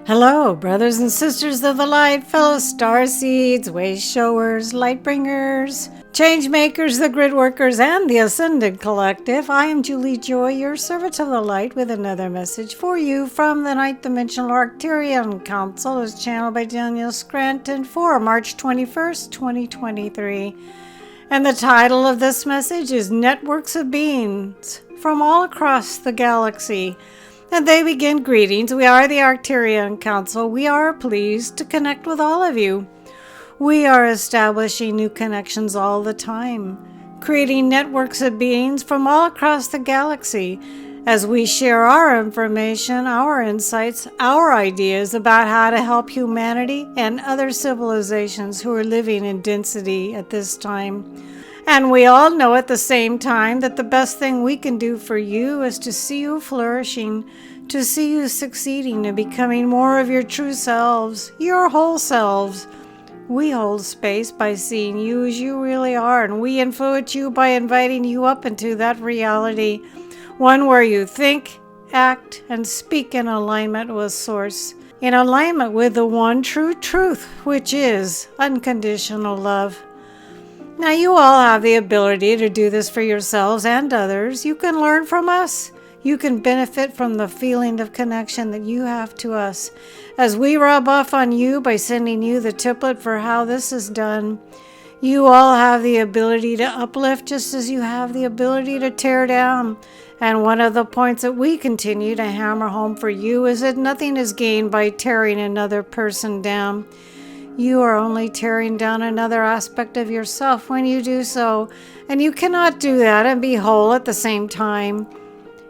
Hello, brothers and sisters of the light, fellow star seeds, way showers, light bringers, change makers, the grid workers, and the ascended collective. I am Julie Joy, your servant of the light, with another message for you from the ninth dimensional Arcturian Council, as channeled by Daniel Scranton for March 21st, 2023. And the title of this message is Networks of Beings from all across the galaxy. And they begin greetings. We are the Arcturian Council. We are pleased to connect with all of you. We are establishing new connections all the time, creating networks of beings from all across the galaxy as we share our information, our insights, our ideas about how to help humanity and other civilizations who are living in density at this time. And we all know at the same time that the best thing we can do for you is to see you flourishing, to see you succeeding and becoming more of your true selves, your whole selves. We hold space by seeing you as you really are, and we influence you by inviting you up into that reality, one where you think, act, and speak in alignment with Source, in alignment with the one true truth, which is unconditional love. Now, you all have the ability to do this for yourselves and others. You can learn from us. You can benefit from the feeling of connection that you have to us, as we rub off on you by sending you the template for how this is done. You all have the ability to uplift just as you have the ability to tear down. And one of the points that we continue to hammer home for you is that nothing is gained by tearing another person down. You are only tearing down another aspect of yourself when you do so, and you cannot do that and be whole at the same time.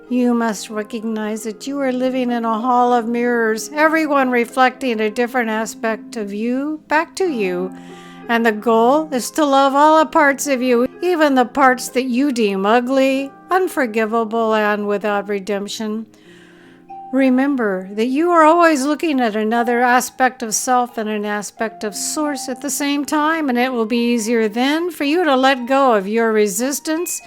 You must recognize that you are living in a hall of mirrors, everyone reflecting a different aspect of you back to you. And the goal is to love all the parts of you, even the parts that you deem ugly, unforgivable, and without redemption. Remember that you are always looking at another aspect of self and an aspect of Source at the same time, and it will be easier then for you to let go of your resistance,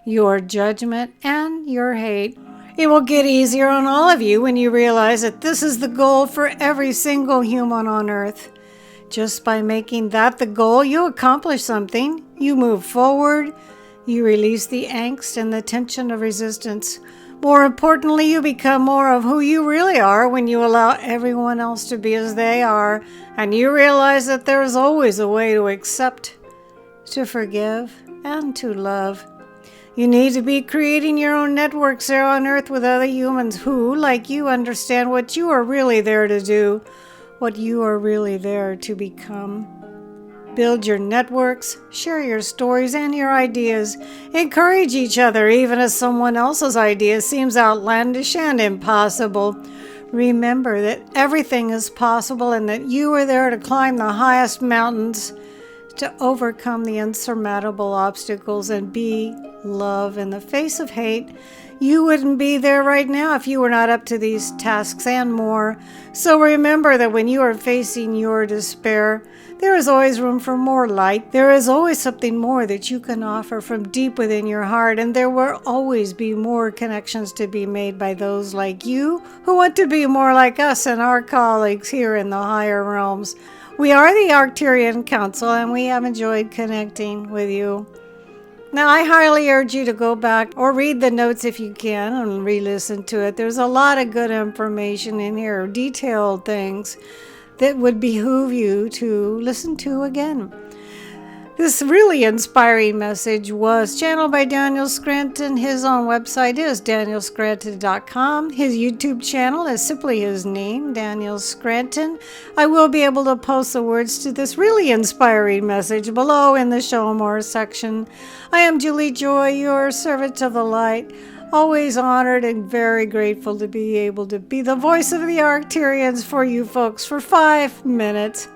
your judgment, and your hate. It will get easier on all of you when you realize that this is the goal for every single human on Earth. Just by making that the goal, you accomplish something. You move forward. You release the angst and the tension of resistance. More importantly, you become more of who you really are when you allow everyone else to be as they are, and you realize that there is always a way to accept, to forgive, and to love. You need to be creating your own networks there on Earth with other humans who, like you, understand what you are really there to do, what you are really there to become. Build your networks, share your stories and your ideas. Encourage each other even as someone else's idea seems outlandish and impossible. Remember that everything is possible and that you are there to climb the highest mountains, to overcome the insurmountable obstacles and be love in the face of hate. You wouldn't be there right now if you were not up to these tasks and more. So remember that when you are facing your despair, there is always room for more light. There is always something more that you can offer from deep within your heart, and there will always be more connections to be made by those like you who want to be more like us and our colleagues here in the higher realms. We are the Arcturian Council, and we have enjoyed connecting with you. Now, I highly urge you to go back or read the notes if you can and re-listen to it. There's a lot of good information in here, detailed things that would behoove you to listen to again. This really inspiring message was channeled by Daniel Scranton. His own website is danielscranton.com. His YouTube channel is simply his name, Daniel Scranton. I will be able to post the words to this really inspiring message below in the Show More section. I am Julie Joy, your servant of the light. Always honored and very grateful to be able to be the voice of the Arcturians for you folks for 5 minutes.